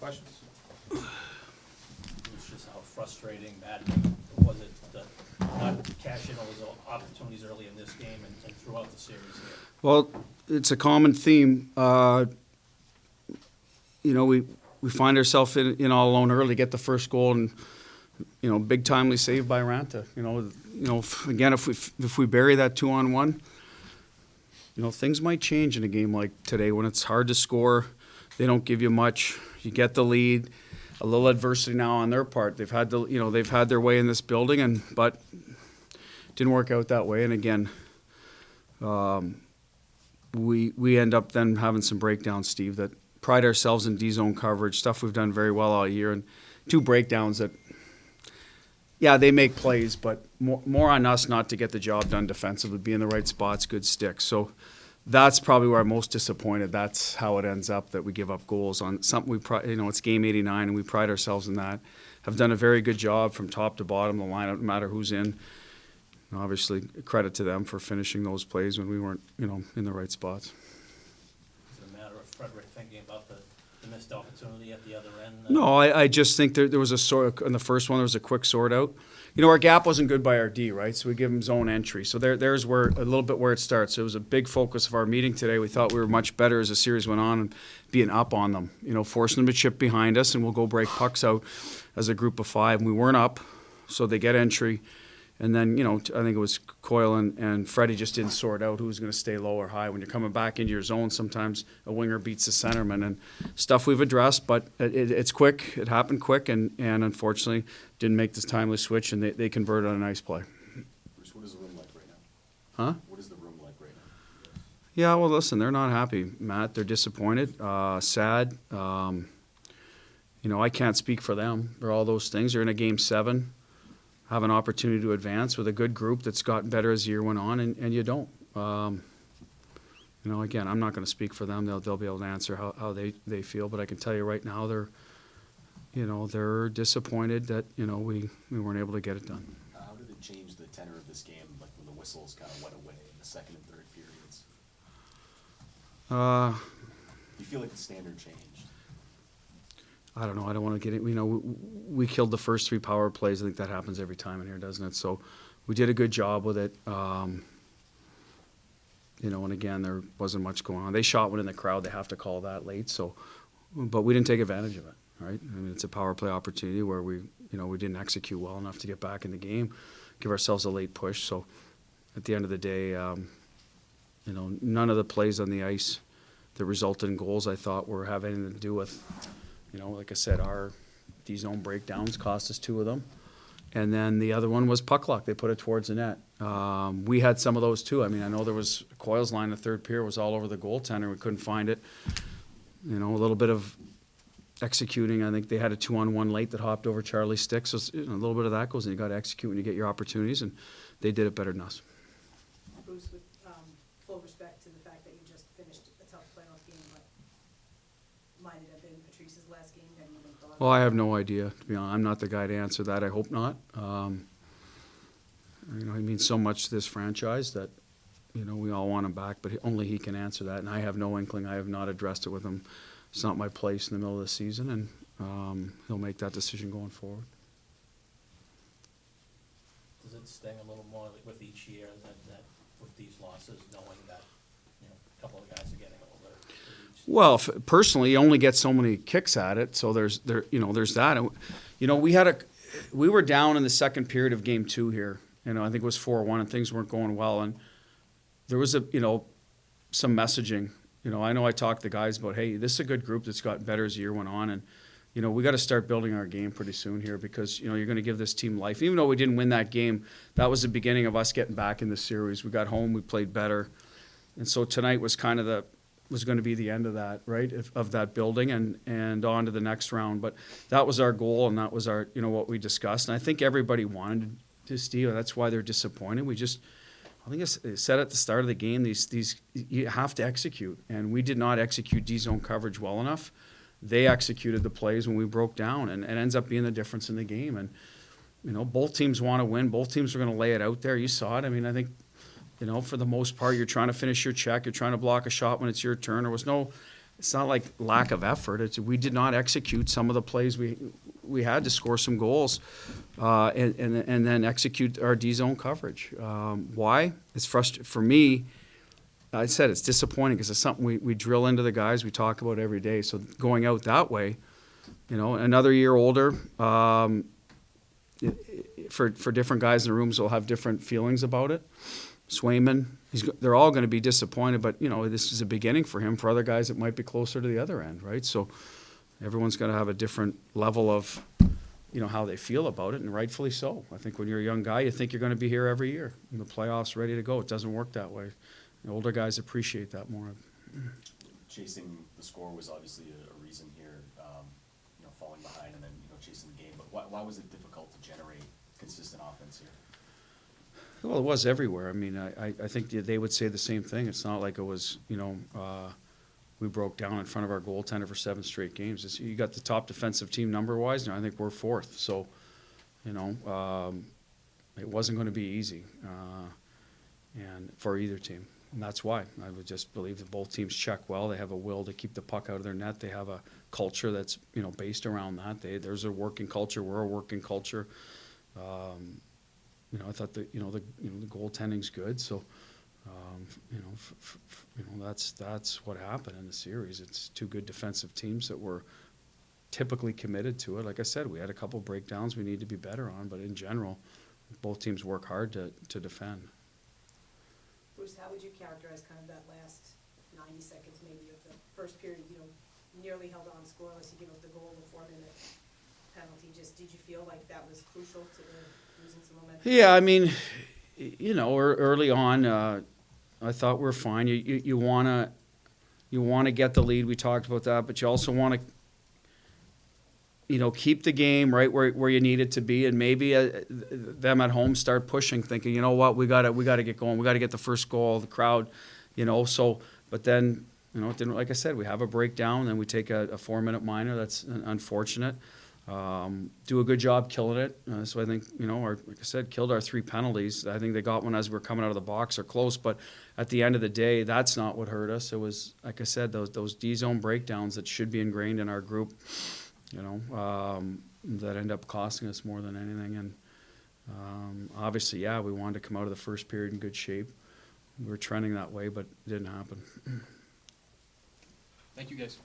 questions? It was just how frustrating, maddening was it to not cash in all those opportunities early in this game and throughout the series here? Well, it's a common theme. We find ourselves in all alone early, get the first goal, and big timely save by Ranta. Again, if we bury that 2-on-1, things might change in a game like today when it's hard to score. They don't give you much. You get the lead. A little adversity now on their part. They've had their way in this building, but didn't work out that way. And again, we end up then having some breakdowns, Steve, that pride ourselves in D-zone coverage, stuff we've done very well all year, and 2 breakdowns that, yeah, they make plays, but more on us not to get the job done defensively, be in the right spots, good sticks. So that's probably where I'm most disappointed. That's how it ends up, that we give up goals on something it's game 89, and we pride ourselves in that. Have done a very good job from top to bottom, the lineup, no matter who's in. And obviously, credit to them for finishing those plays when we weren't, in the right spots. Is it a matter of Frederick thinking about the missed opportunity at the other end? No, I just think there was a sort, in the first one, there was a quick sort out. Our gap wasn't good by our D, right? So we give him zone entry. So there's where a little bit where it starts. So it was a big focus of our meeting today. We thought we were much better as the series went on and being up on them, forcing them to chip behind us, and we'll go break pucks out as a group of 5. And we weren't up, so they get entry. And then, I think it was Coyle and Freddie just didn't sort out who was going to stay low or high. When you're coming back into your zone, sometimes a winger beats the centerman, and stuff we've addressed, but it's quick. It happened quick, and unfortunately didn't make this timely switch, and they converted on a nice play. Bruce, what is the room like right now? Huh? What is the room like right now? Yeah, well, listen, they're not happy, Matt. They're disappointed, sad. I can't speak for them. They're all those things. They're in a Game 7. Have an opportunity to advance with a good group that's gotten better as the year went on, and you don't. Again, I'm not going to speak for them. They'll be able to answer how they feel, but I can tell you right now they're disappointed that we weren't able to get it done. How did it change the tenor of this game, like when the whistles kind of went away in the second and third periods? Do you feel like the standard changed? I don't know. I don't want to get it. We killed the first 3 power plays. I think that happens every time in here, doesn't it? So we did a good job with it. And again, there wasn't much going on. They shot one in the crowd. They have to call that late. So, but we didn't take advantage of it, right? I mean, it's a power play opportunity where we didn't execute well enough to get back in the game, give ourselves a late push. So at the end of the day, none of the plays on the ice that resulted in goals I thought have anything to do with, like I said, our D-zone breakdowns cost us 2 of them. And then the other one was puck luck. They put it towards the net. We had some of those too. I mean, I know there was Coyle's line, the third period was all over the goaltender. We couldn't find it. A little bit of executing. I think they had a 2-on-1 late that hopped over Charlie's stick. So a little bit of that goes in. You got to execute when you get your opportunities, and they did it better than us. Bruce, with full respect to the fact that you just finished a tough playoff game, but might it have been Patrice's last game? Have you even thought Well, I have no idea, to be honest. I'm not the guy to answer that. I hope not. He means so much to this franchise that, we all want him back, but only he can answer that. And I have no inkling. I have not addressed it with him. It's not my place in the middle of the season, and he'll make that decision going forward. Does it sting a little more with each year that with these losses, knowing that a couple of guys are getting older? Well, personally, you only get so many kicks at it, so there's that. And, we were down in the second period of Game 2 here. I think it was 4-1, and things weren't going well, and there was some messaging. I know I talked to the guys about, hey, this is a good group that's got better as the year went on, and we got to start building our game pretty soon here because you're going to give this team life. Even though we didn't win that game, that was the beginning of us getting back in the series. We got home, we played better, and so tonight was kind of was going to be the end of that, right, of that building and on to the next round. But that was our goal, and that was our what we discussed. And I think everybody wanted to, Steve. That's why they're disappointed. I think I said at the start of the game, these you have to execute, and we did not execute D-zone coverage well enough. They executed the plays when we broke down, and it ends up being the difference in the game. And both teams want to win. Both teams are going to lay it out there. You saw it. I mean, I think for the most part, you're trying to finish your check. You're trying to block a shot when it's your turn. There was no it's not like lack of effort. It's, we did not execute some of the plays we had to score some goals, and then execute our D zone coverage. Why? It's frustrating for me. I said it's disappointing because it's something we drill into the guys. We talk about every day. So going out that way, you know, another year older. For different guys in the rooms, will have different feelings about it. Swayman, they're all going to be disappointed, but, you know, this is a beginning for him. For other guys, it might be closer to the other end, right? So everyone's going to have a different level of, you know, how they feel about it, and rightfully so. I think when you're a young guy, you think you're going to be here every year in the playoffs, ready to go. It doesn't work that way. The older guys appreciate that more. Chasing the score was obviously a reason here, you know, falling behind and then, you know, chasing the game. But why was it difficult to generate consistent offense here? Well, it was everywhere. I mean, I think they would say the same thing. It's not like it was, you know, we broke down in front of our goaltender for 7 straight games. You got the top defensive team number-wise, and I think we're 4th. So, you know, it wasn't going to be easy and for either team. And that's why. I would just believe that both teams check well. They have a will to keep the puck out of their net. They have a culture that's, you know, based around that. There's a working culture. We're a working culture. You know, I thought that, you know, the goaltending's good. So, you know, that's what happened in the series. It's 2 good defensive teams that were typically committed to it. Like I said, we had a couple breakdowns we need to be better on, but in general, both teams work hard to defend. Bruce, how would you characterize kind of that last 90 seconds maybe of the first period, you know, nearly held on scoreless, you give up the goal, the 4-minute penalty, just did you feel like that was crucial to the losing some momentum? Yeah, I mean, you know, early on, I thought we're fine. You wanna get the lead. We talked about that, but you also want to, you know, keep the game right where you need it to be, and maybe them at home start pushing, thinking, you know what, we gotta get going. We gotta get the first goal. The crowd, you know. So, but then, you know, it didn't. Like I said, we have a breakdown, and we take a 4-minute minor. That's unfortunate. Do a good job killing it. So I think, you know, like I said, killed our 3 penalties. I think they got one as we were coming out of the box or close, but at the end of the day, that's not what hurt us. It was, like I said, those D-zone breakdowns that should be ingrained in our group, you know, that end up costing us more than anything. And obviously, yeah, we wanted to come out of the first period in good shape. We were trending that way, but it didn't happen. Thank you, guys.